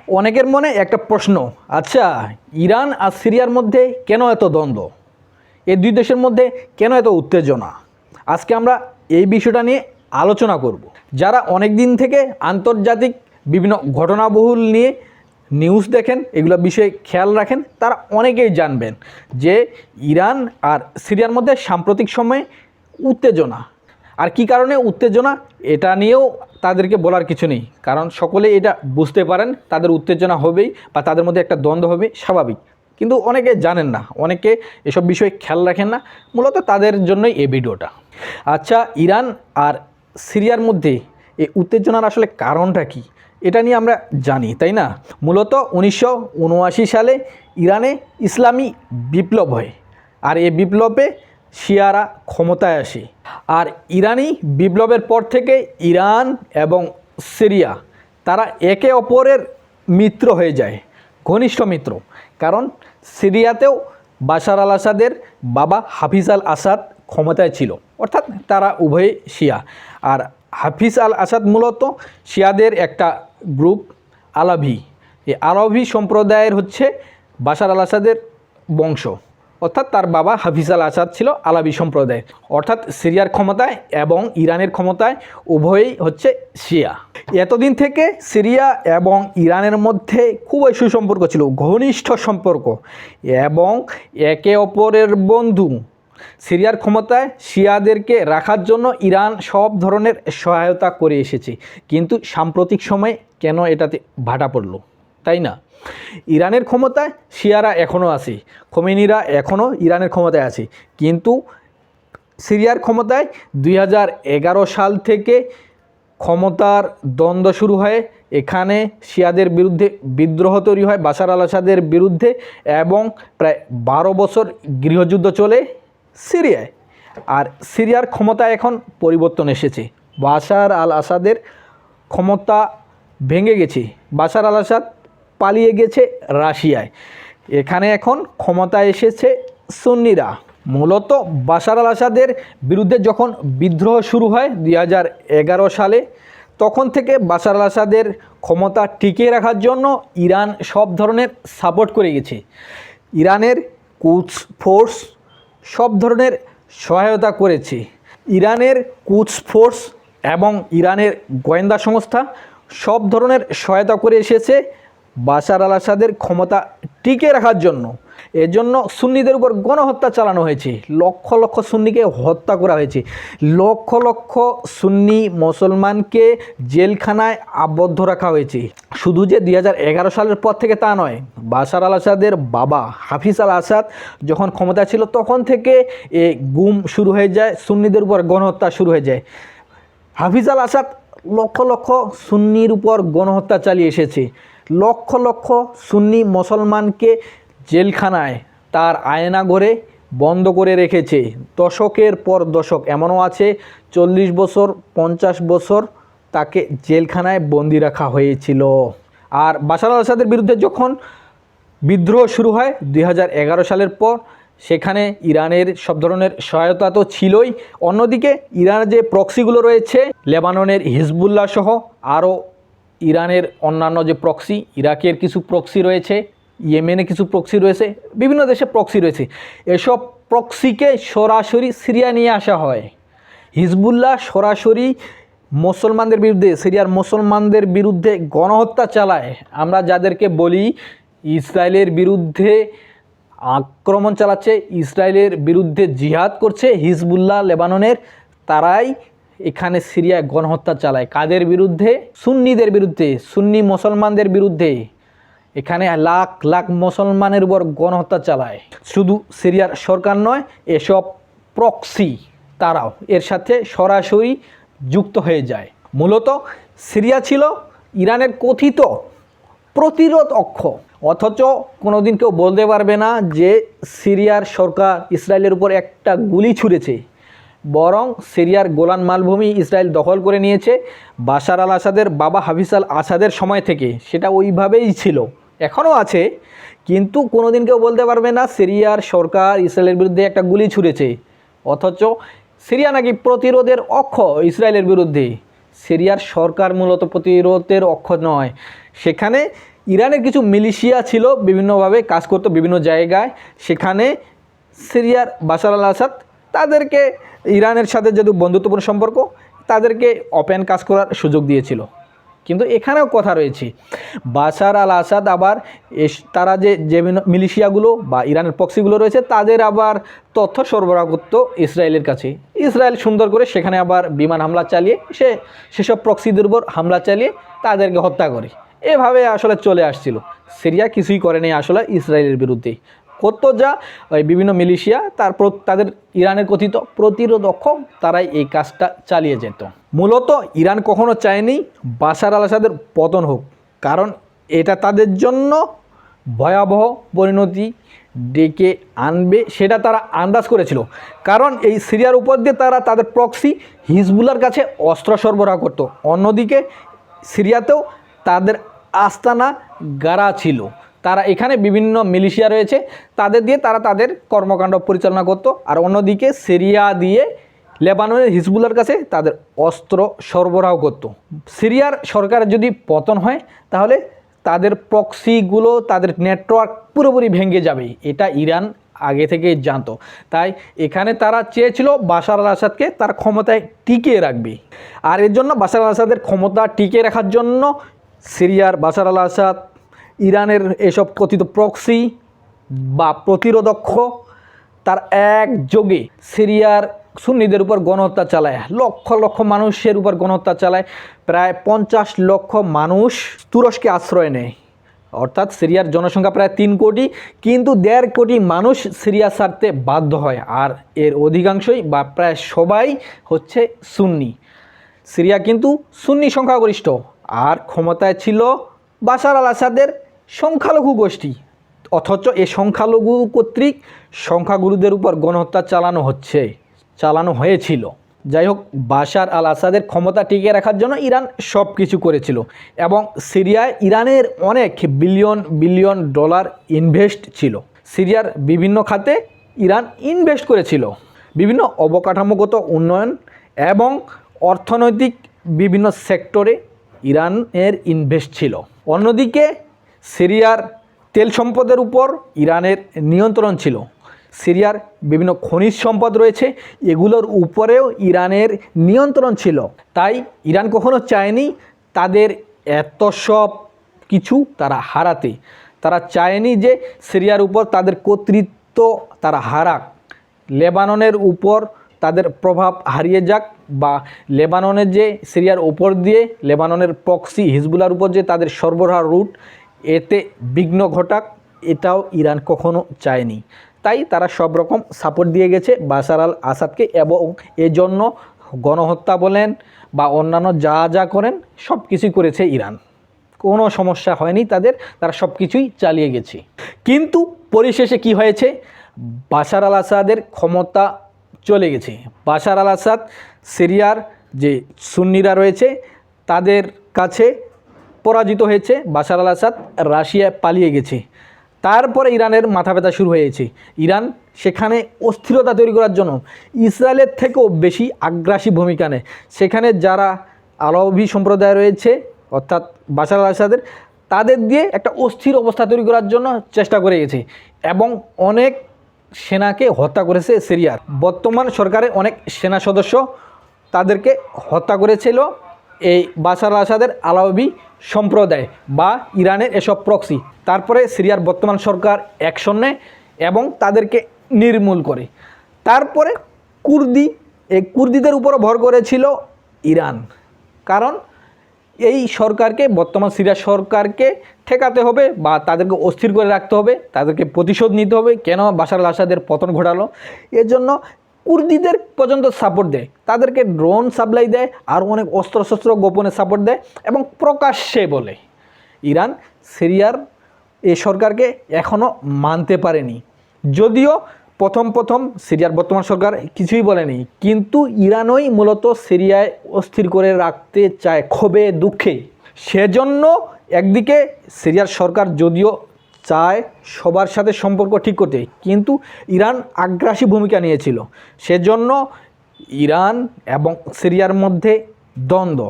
অনেকের মনে একটা প্রশ্ন, আচ্ছা ইরান আর সিরিয়ার মধ্যে কেন এত দ্বন্দ্ব, এই দুই দেশের মধ্যে কেন এত উত্তেজনা? আজকে আমরা এই বিষয়টা নিয়ে আলোচনা করব। যারা অনেক দিন থেকে আন্তর্জাতিক বিভিন্ন ঘটনাবহুল নিয়ে নিউজ দেখেন, এগুলো বিষয়ে খেয়াল রাখেন, তারা অনেকেই জানবেন যে ইরান আর সিরিয়ার মধ্যে সাম্প্রতিক সময়ে উত্তেজনা। আর কি কারণে উত্তেজনা, এটা নিয়েও তাদেরকে বলার কিছু নেই, কারণ সকলে এটা বুঝতে পারেন তাদের উত্তেজনা হবেই বা তাদের মধ্যে একটা দ্বন্দ্ব হবে, স্বাভাবিক। কিন্তু অনেকে জানেন না, অনেকে এসব বিষয়ে খেয়াল রাখেন না, মূলত তাদের জন্যই এই ভিডিওটা। আচ্ছা, ইরান আর সিরিয়ার মধ্যে এই উত্তেজনার আসলে কারণটা কি, এটা নিয়ে আমরা জানি, তাই না? মূলত 1979 সালে ইরানে ইসলামী বিপ্লব হয়, আর এই বিপ্লবে শিয়ারা ক্ষমতায় আসে। আর ইরানি বিপ্লবের পর থেকে ইরান এবং সিরিয়া তারা একে অপরের মিত্র হয়ে যায়, ঘনিষ্ঠ মিত্র। কারণ সিরিয়াতেও বাশার আল আসাদের বাবা হাফিজ আল আসাদ ক্ষমতায় ছিল, অর্থাৎ তারা উভয়ে শিয়া। আর হাফিজ আল আসাদ মূলত শিয়াদের একটা গ্রুপ, আলাভি। এই আলাভি সম্প্রদায়ের হচ্ছে বাশার আল আসাদের বংশ, অর্থাৎ তার বাবা হাফিজ আল আসাদ ছিল আলাভি সম্প্রদায়। অর্থাৎ সিরিয়ার ক্ষমতায় এবং ইরানের ক্ষমতায় উভয়ই হচ্ছে শিয়া। এতদিন থেকে সিরিয়া এবং ইরানের মধ্যে খুবই সুসম্পর্ক ছিল, ঘনিষ্ঠ সম্পর্ক এবং একে অপরের বন্ধু। সিরিয়ার ক্ষমতায় শিয়াদেরকে রাখার জন্য ইরান সব ধরনের সহায়তা করে এসেছে, কিন্তু সাম্প্রতিক সময়ে কেন এটাতে ভাটা পড়লো, তাই না? ইরানের ক্ষমতায় শিয়ারা এখনও আছে, খোমেনিরা এখনও ইরানের ক্ষমতায় আছে, কিন্তু সিরিয়ার ক্ষমতায় 2011 সাল থেকে ক্ষমতার দ্বন্দ্ব শুরু হয়। এখানে শিয়াদের বিরুদ্ধে বিদ্রোহ তৈরি হয় বাশার আল আসাদের বিরুদ্ধে, এবং প্রায় 12 বছর গৃহযুদ্ধ চলে সিরিয়ায়। আর সিরিয়ার ক্ষমতায় এখন পরিবর্তন এসেছে, বাশার আল আসাদের ক্ষমতা ভেঙে গেছে, বাশার আল আসাদ পালিয়ে গেছে রাশিয়ায়। এখানে এখন ক্ষমতায় এসেছে সুন্নিরা। মূলত বাশার আল আসাদের বিরুদ্ধে যখন বিদ্রোহ শুরু হয় 2011 সালে, তখন থেকে বাশার আল আসাদের ক্ষমতা টিকিয়ে রাখার জন্য ইরান সব ধরনের সাপোর্ট করে গেছে। ইরানের কুদস ফোর্স সব ধরনের সহায়তা করেছে। ইরানের কুদস ফোর্স এবং ইরানের গোয়েন্দা সংস্থা সব ধরনের সহায়তা করে এসেছে বাশার আল আসাদের ক্ষমতা টিকে রাখার জন্য। এজন্য সুন্নিদের উপর গণহত্যা চালানো হয়েছে, লক্ষ লক্ষ সুন্নিকে হত্যা করা হয়েছে, লক্ষ লক্ষ সুন্নি মুসলমানকে জেলখানায় আবদ্ধ রাখা হয়েছে। শুধু যে 2011 সালের পর থেকে তা নয়, বাশার আল আসাদের বাবা হাফিজ আল আসাদ যখন ক্ষমতা ছিল তখন থেকে এই গুম শুরু হয়ে যায়, সুন্নিদের উপর গণহত্যা শুরু হয়ে যায়। হাফিজ আল আসাদ লক্ষ লক্ষ সুন্নির উপর গণহত্যা চালিয়ে এসেছে, লক্ষ লক্ষ সুন্নি মুসলমানকে জেলখানায় তার আয়নাঘরে বন্ধ করে রেখেছে, দশকের পর দশক, এমনও আছে 40 বছর 50 বছর তাকে জেলখানায় বন্দি রাখা হয়েছিল। আর বাশার আল আসাদের বিরুদ্ধে যখন বিদ্রোহ শুরু হয় 2011 সালের পর, সেখানে ইরানের সব ধরনের সহায়তা তো ছিলই, অন্যদিকে ইরানের যে প্রক্সিগুলো রয়েছে, লেবাননের হিজবুল্লাহ সহ আরও ইরানের অন্যান্য যে প্রক্সি, ইরাকের কিছু প্রক্সি রয়েছে, ইয়েমেনে কিছু প্রক্সি রয়েছে, বিভিন্ন দেশে প্রক্সি রয়েছে, এসব প্রক্সিকে সরাসরি সিরিয়া নিয়ে আসা হয়। হিজবুল্লাহ সরাসরি মুসলমানদের বিরুদ্ধে, সিরিয়ার মুসলমানদের বিরুদ্ধে গণহত্যা চালায়। আমরা যাদেরকে বলি ইসরায়েলের বিরুদ্ধে আক্রমণ চালাচ্ছে, ইসরায়েলের বিরুদ্ধে জিহাদ করছে হিজবুল্লাহ লেবাননের, তারাই এখানে সিরিয়ায় গণহত্যা চালায়। কাদের বিরুদ্ধে? সুন্নিদের বিরুদ্ধে, সুন্নি মুসলমানদের বিরুদ্ধে। এখানে লাখ লাখ মুসলমানের উপর গণহত্যা চালায়। শুধু সিরিয়ার সরকার নয়, এসব প্রক্সি তারাও এর সাথে সরাসরি যুক্ত হয়ে যায়। মূলত সিরিয়া ছিল ইরানের কথিত প্রতিরোধ অক্ষ, অথচ কোনোদিন কেউ বলতে পারবে না যে সিরিয়ার সরকার ইসরায়েলের উপর একটা গুলি ছুঁড়েছে। বরং সিরিয়ার গোলান মালভূমি ইসরায়েল দখল করে নিয়েছে বাশার আল আসাদের বাবা হাফিজ আল আসাদের সময় থেকে, সেটা ওইভাবেই ছিল, এখনও আছে। কিন্তু কোনোদিন কেউ বলতে পারবে না সিরিয়ার সরকার ইসরায়েলের বিরুদ্ধে একটা গুলি ছুঁড়েছে, অথচ সিরিয়া নাকি প্রতিরোধের অক্ষ ইসরায়েলের বিরুদ্ধে। সিরিয়ার সরকার মূলত প্রতিরোধের অক্ষ নয়, সেখানে ইরানের কিছু মিলিশিয়া ছিল, বিভিন্নভাবে কাজ করতো বিভিন্ন জায়গায়। সেখানে সিরিয়ার বাশার আল আসাদ তাদেরকে ইরানের সাথে যেহেতু বন্ধুত্বপূর্ণ সম্পর্ক, তাদেরকে ওপেন কাজ করার সুযোগ দিয়েছিল। কিন্তু এখানেও কথা রয়েছে, বাশার আল আসাদ আবার তারা যে মিলিশিয়াগুলো বা ইরানের প্রক্সিগুলো রয়েছে তাদের আবার তথ্য সরবরাহ করতো ইসরায়েলের কাছে। ইসরায়েল সুন্দর করে সেখানে আবার বিমান হামলা চালিয়ে সেসব প্রক্সিদের উপর হামলা চালিয়ে তাদেরকে হত্যা করে। এভাবে আসলে চলে আসছিল। সিরিয়া কিছুই করেনি আসলে ইসরায়েলের বিরুদ্ধে, করতো যা ওই বিভিন্ন মিলিশিয়া, তারপর তাদের ইরানের কথিত প্রতিরোধক, তারাই এই কাজটা চালিয়ে যেত। মূলত ইরান কখনো চায়নি বাশার আল আসাদের পতন হোক, কারণ এটা তাদের জন্য ভয়াবহ পরিণতি ডেকে আনবে সেটা তারা আন্দাজ করেছিল। কারণ এই সিরিয়ার উপর দিয়ে তারা তাদের প্রক্সি হিজবুল্লার কাছে অস্ত্র সরবরাহ করত। অন্যদিকে সিরিয়াতেও তাদের আস্তানা গাড়া ছিল, তারা এখানে বিভিন্ন মিলিশিয়া রয়েছে, তাদের দিয়ে তারা তাদের কর্মকাণ্ড পরিচালনা করত। আর অন্যদিকে সিরিয়া দিয়ে লেবাননের হিজবুল্লার কাছে তাদের অস্ত্র সরবরাহ করত। সিরিয়ার সরকারের যদি পতন হয় তাহলে তাদের প্রক্সিগুলো, তাদের নেটওয়ার্ক পুরোপুরি ভেঙে যাবে, এটা ইরান আগে থেকে জানতো। তাই এখানে তারা চেয়েছিল বাশার আল আসাদকে তার ক্ষমতায় টিকিয়ে রাখবে। আর এর জন্য বাশার আল আসাদের ক্ষমতা টিকিয়ে রাখার জন্য সিরিয়ার বাশার আল আসাদ ইরানের এসব কথিত প্রক্সি বা প্রতিরোধক তার একযোগে সিরিয়ার সুন্নিদের উপর গণহত্যা চালায়, লক্ষ লক্ষ মানুষের উপর গণহত্যা চালায়। প্রায় 50 লক্ষ মানুষ তুরস্কে আশ্রয় নেয়। অর্থাৎ সিরিয়ার জনসংখ্যা প্রায় 3 কোটি, কিন্তু 1.5 কোটি মানুষ সিরিয়া ছাড়তে বাধ্য হয়। আর এর অধিকাংশই বা প্রায় সবাই হচ্ছে সুন্নি। সিরিয়া কিন্তু সুন্নি সংখ্যাগরিষ্ঠ, আর ক্ষমতায় ছিল বাশার আল আসাদের সংখ্যালঘু গোষ্ঠী। অথচ এই সংখ্যালঘু কর্তৃক সংখ্যাগুরুদের উপর গণহত্যা চালানো হয়েছিল। যাই হোক, বাশার আল আসাদের ক্ষমতা টিকিয়ে রাখার জন্য ইরান সব কিছু করেছিল, এবং সিরিয়ায় ইরানের অনেক বিলিয়ন ডলার ইনভেস্ট ছিল। সিরিয়ার বিভিন্ন খাতে ইরান ইনভেস্ট করেছিল, বিভিন্ন অবকাঠামোগত উন্নয়ন এবং অর্থনৈতিক বিভিন্ন সেক্টরে ইরানের ইনভেস্ট ছিল। অন্যদিকে সিরিয়ার তেল সম্পদের উপর ইরানের নিয়ন্ত্রণ ছিল। সিরিয়ার বিভিন্ন খনিজ সম্পদ রয়েছে, এগুলোর উপরেও ইরানের নিয়ন্ত্রণ ছিল। তাই ইরান কখনো চায়নি তাদের এত সব কিছু তারা হারাতে। তারা চায়নি যে সিরিয়ার উপর তাদের কর্তৃত্ব তারা হারাক, লেবাননের উপর তাদের প্রভাব হারিয়ে যাক, বা লেবাননের যে সিরিয়ার উপর দিয়ে লেবাননের প্রক্সি হিজবুল্লার উপর যে তাদের সরবরাহ রুট, এতে বিঘ্ন ঘটাক, এটাও ইরান কখনো চায়নি। তাই তারা সব রকম সাপোর্ট দিয়ে গেছে বাশার আল আসাদকে, এবং এজন্য গণহত্যা বলেন বা অন্যান্য যা করেন সব কিছুই করেছে ইরান। কোনো সমস্যা হয়নি তাদের, তারা সব কিছুই চালিয়ে গেছে। কিন্তু পরিশেষে কি হয়েছে, বাশার আল আসাদের ক্ষমতা চলে গেছে। বাশার আল আসাদ সিরিয়ার যে সুন্নিরা রয়েছে তাদের কাছে পরাজিত হয়েছে। বাশার আল আসাদ রাশিয়ায় পালিয়ে গেছে। তারপরে ইরানের মাথা ব্যথা শুরু হয়েছে। ইরান সেখানে অস্থিরতা তৈরি করার জন্য ইসরায়েলের থেকেও বেশি আগ্রাসী ভূমিকা নেয়। সেখানে যারা আলাউবি সম্প্রদায় রয়েছে, অর্থাৎ বাশার আল আসাদের, তাদের দিয়ে একটা অস্থির অবস্থা তৈরি করার জন্য চেষ্টা করে গেছে, এবং অনেক সেনাকে হত্যা করেছে সিরিয়ার। বর্তমান সরকারের অনেক সেনা সদস্য তাদেরকে হত্যা করেছিল এই বাশার আল আসাদের আলাউবি সম্প্রদায় বা ইরানের এসব প্রক্সি। তারপরে সিরিয়ার বর্তমান সরকার অ্যাকশন নেয় এবং তাদেরকে নির্মূল করে। তারপরে এই কুর্দিদের উপরও ভর করেছিল ইরান, কারণ এই সরকারকে, বর্তমান সিরিয়া সরকারকে ঠেকাতে হবে বা তাদেরকে অস্থির করে রাখতে হবে, তাদেরকে প্রতিশোধ নিতে হবে কেন বাশার আল আসাদের পতন ঘটালো। এর জন্য কুর্দিদের পর্যন্ত সাপোর্ট দেয়, তাদেরকে ড্রোন সাপ্লাই দেয়, আর অনেক অস্ত্রশস্ত্র গোপনে সাপোর্ট দেয়, এবং প্রকাশ্যে বলে। ইরান সিরিয়ার এই সরকারকে এখনও মানতে পারেনি। যদিও প্রথম সিরিয়ার বর্তমান সরকার কিছুই বলেনি, কিন্তু ইরানই মূলত সিরিয়ায় অস্থির করে রাখতে চায় ক্ষোভে দুঃখে। সেজন্য একদিকে সিরিয়ার সরকার যদিও চায় সবার সাথে সম্পর্ক ঠিক করতে, কিন্তু ইরান আগ্রাসী ভূমিকা নিয়েছিল। সেজন্য ইরান এবং সিরিয়ার মধ্যে দ্বন্দ্ব।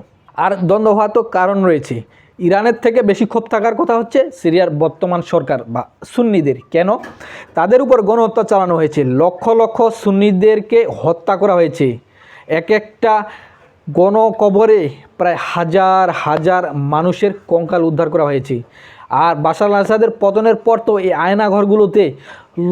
আর দ্বন্দ্ব হওয়ার তো কারণ রয়েছে। ইরানের থেকে বেশি ক্ষোভ থাকার কথা হচ্ছে সিরিয়ার বর্তমান সরকার বা সুন্নিদের। কেন? তাদের উপর গণহত্যা চালানো হয়েছে, লক্ষ লক্ষ সুন্নিদেরকে হত্যা করা হয়েছে। এক একটা গণকবরে প্রায় হাজার হাজার মানুষের কঙ্কাল উদ্ধার করা হয়েছে। আর বাশার আল আসাদের পতনের পর তো এই আয়নাঘরগুলোতে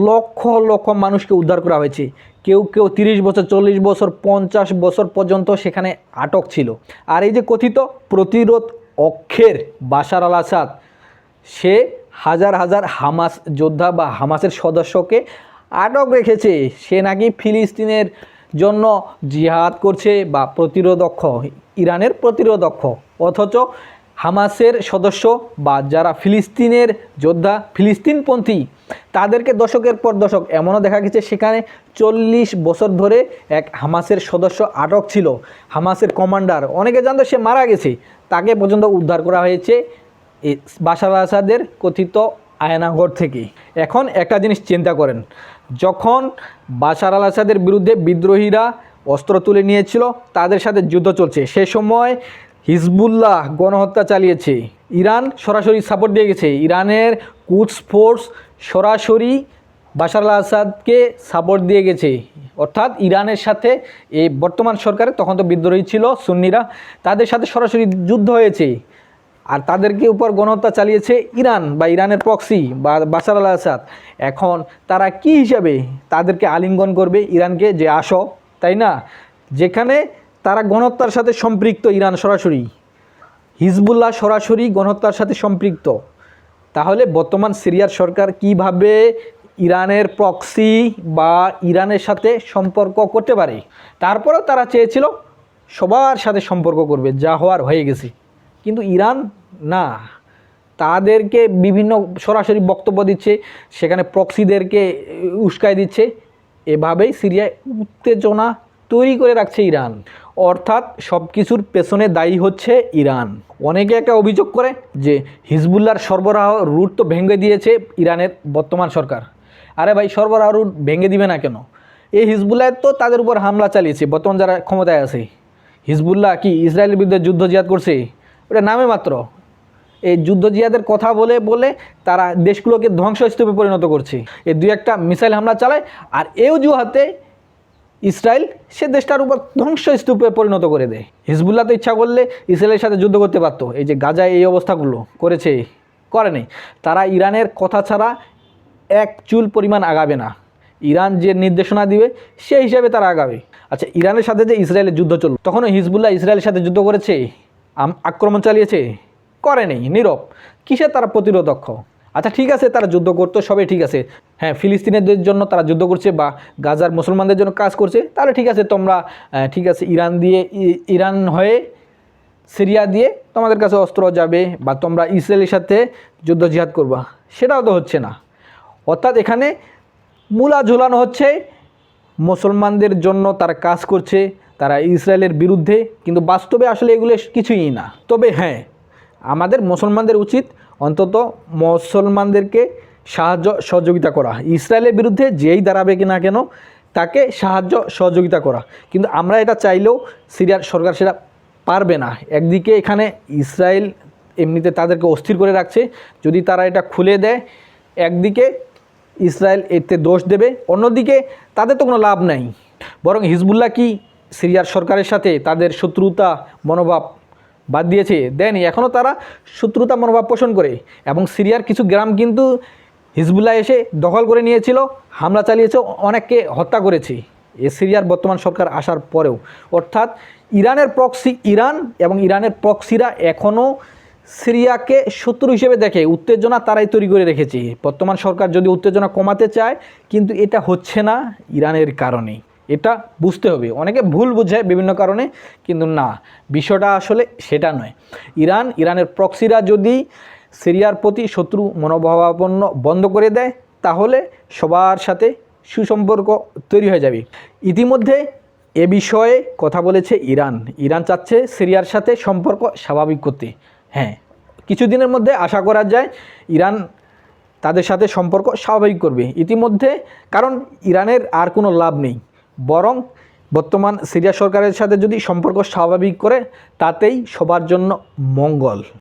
লক্ষ লক্ষ মানুষকে উদ্ধার করা হয়েছে। কেউ কেউ 30 বছর, 40 বছর, 50 বছর পর্যন্ত সেখানে আটক ছিল। আর এই যে কথিত প্রতিরোধ অক্ষের বাশার আল আসাদ, সে হাজার হাজার হামাস যোদ্ধা বা হামাসের সদস্যকে আটক রেখেছে। সে নাকি ফিলিস্তিনের জন্য জিহাদ করছে বা প্রতিরোধক্ষ, ইরানের প্রতিরোধক্ষ, অথচ হামাসের সদস্য বা যারা ফিলিস্তিনের যোদ্ধা, ফিলিস্তিনপন্থী, তাদেরকে দশকের পর দশক, এমনও দেখা গেছে সেখানে 40 বছর ধরে এক হামাসের সদস্য আটক ছিল। হামাসের কমান্ডার, অনেকে জানতো সে মারা গেছে, তাকে পর্যন্ত উদ্ধার করা হয়েছে এই বাশার আল আসাদের কথিত আয়নাঘর থেকে। এখন একটা জিনিস চিন্তা করেন, যখন বাশার আল আসাদের বিরুদ্ধে বিদ্রোহীরা অস্ত্র তুলে নিয়েছিল, তাদের সাথে যুদ্ধ চলছে, সে সময় হিজবুল্লাহ গণহত্যা চালিয়েছে, ইরান সরাসরি সাপোর্ট দিয়ে গেছে। ইরানের কুদস ফোর্স সরাসরি বাশার আল আসাদকে সাপোর্ট দিয়ে গেছে, অর্থাৎ ইরানের সাথে এই বর্তমান সরকারের, তখন তো বিদ্রোহী ছিল সুন্নিরা, তাদের সাথে সরাসরি যুদ্ধ হয়েছে। আর তাদেরকে উপর গণহত্যা চালিয়েছে ইরান বা ইরানের প্রক্সি বা বাশার আল আসাদ। এখন তারা কি হিসাবে তাদেরকে আলিঙ্গন করবে ইরানকে, যে আসো, তাই না? যেখানে তারা গণহত্যার সাথে সম্পৃক্ত, ইরান সরাসরি, হিজবুল্লাহ সরাসরি গণহত্যার সাথে সম্পৃক্ত, তাহলে বর্তমান সিরিয়ার সরকার কিভাবে ইরানের প্রক্সি বা ইরানের সাথে সম্পর্ক করতে পারে? তারপরেও তারা চেয়েছিল সবার সাথে সম্পর্ক করবে, যা হওয়ার হয়ে গেছে। কিন্তু ইরান না, তাদেরকে বিভিন্ন সরাসরি বক্তব্য দিচ্ছে, সেখানে প্রক্সিদেরকে উস্কাই দিচ্ছে। এভাবেই সিরিয়ায় উত্তেজনা তৈরি করে রাখছে ইরান। অর্থাৎ সব কিছুর পেছনে দায়ী হচ্ছে ইরান। অনেকে একটা অভিযোগ করে যে হিজবুল্লাহর সরবরাহ রুট তো ভেঙে দিয়েছে ইরানের বর্তমান সরকার। আরে ভাই, সরবরাহ রুট ভেঙে দিবে না কেন? এই হিজবুল্লাহ তো তাদের উপর হামলা চালিয়েছে, বর্তমান যারা ক্ষমতায় আছে। হিজবুল্লাহ কি ইসরায়েলের বিরুদ্ধে যুদ্ধ জিহাদ করছে? ওটা নামে মাত্র। এই যুদ্ধ জিহাদের কথা বলে বলে তারা দেশগুলোকে ধ্বংসস্তূপে পরিণত করছে। এই 2-1টা মিসাইল হামলা চালায়, আর এই অজুহাতে ইসরায়েল সে দেশটার উপর ধ্বংসস্তূপে পরিণত করে দেয়। হিজবুল্লাহ তো ইচ্ছা করলে ইসরায়েলের সাথে যুদ্ধ করতে পারত। এই যে গাজায় এই অবস্থাগুলো করেছে, করেনি। তারা ইরানের কথা ছাড়া এক চুল পরিমাণ আগাবে না। ইরান যে নির্দেশনা দিবে সেই হিসাবে তারা আগাবে। আচ্ছা, ইরানের সাথে যে ইসরায়েলের যুদ্ধ চলল, তখনও হিজবুল্লাহ ইসরায়েলের সাথে যুদ্ধ করেছে, আক্রমণ চালিয়েছে? করেনি, নীরব। কিসের তারা প্রতিরোধক্ষ? আচ্ছা ঠিক আছে, তারা যুদ্ধ করতো, সবই ঠিক আছে। হ্যাঁ, ফিলিস্তিনিদের জন্য তারা যুদ্ধ করছে বা গাজার মুসলমানদের জন্য কাজ করছে, তাহলে ঠিক আছে, তোমরা ঠিক আছে, ইরান হয়ে সিরিয়া দিয়ে তোমাদের কাছে অস্ত্র যাবে বা তোমরা ইসরায়েলের সাথে যুদ্ধ জিহাদ করবা। সেটাও তো হচ্ছে না। অর্থাৎ এখানে মূলা ঝুলানো হচ্ছে মুসলমানদের জন্য তারা কাজ করছে, তারা ইসরায়েলের বিরুদ্ধে, কিন্তু বাস্তবে আসলে এগুলো কিছুই না। তবে হ্যাঁ, আমাদের মুসলমানদের উচিত অন্তত মুসলমানদেরকে সাহায্য সহযোগিতা করা। ইসরায়েলের বিরুদ্ধে যেই দাঁড়াবে কি না কেন, তাকে সাহায্য সহযোগিতা করা। কিন্তু আমরা এটা চাইলেও সিরিয়ার সরকার সেটা পারবে না। একদিকে এখানে ইসরায়েল এমনিতে তাদেরকে অস্থির করে রাখছে, যদি তারা এটা খুলে দেয়, একদিকে ইসরায়েল এতে দোষ দেবে, অন্যদিকে তাদের তো কোনো লাভ নাই। বরং হিজবুল্লাহ কি সিরিয়ার সরকারের সাথে তাদের শত্রুতা মনোভাব বাদ দিয়েছে? দেয়নি, এখনও তারা শত্রুতা মনোভাব পোষণ করে। এবং সিরিয়ার কিছু গ্রাম কিন্তু হিজবুল্লাহ এসে দখল করে নিয়েছিল, হামলা চালিয়েছে, অনেককে হত্যা করেছে এ সিরিয়ার বর্তমান সরকার আসার পরেও। অর্থাৎ ইরানের প্রক্সি, ইরান এবং ইরানের প্রক্সিরা এখনও সিরিয়াকে শত্রু হিসেবে দেখে। উত্তেজনা তারাই তৈরি করে রেখেছে। বর্তমান সরকার যদি উত্তেজনা কমাতে চায়, কিন্তু এটা হচ্ছে না ইরানের কারণেই। এটা বুঝতে হবে। অনেকে ভুল বুঝে বিভিন্ন কারণে, কিন্তু না, বিষয়টা আসলে সেটা নয়। ইরানের প্রক্সিরা যদি সিরিয়ার প্রতি শত্রু মনোভাবাপন্ন বন্ধ করে দেয়, তাহলে সবার সাথে সুসম্পর্ক তৈরি হয়ে যাবে। ইতিমধ্যে এ বিষয়ে কথা বলেছে ইরান চাচ্ছে সিরিয়ার সাথে সম্পর্ক স্বাভাবিক করতে। হ্যাঁ, কিছুদিনের মধ্যে আশা করা যায় ইরান তাদের সাথে সম্পর্ক স্বাভাবিক করবে ইতিমধ্যে, কারণ ইরানের আর কোনো লাভ নেই। বরং বর্তমান সিরিয়া সরকারের সাথে যদি সম্পর্ক স্বাভাবিক করে, তাতেই সবার জন্য মঙ্গল।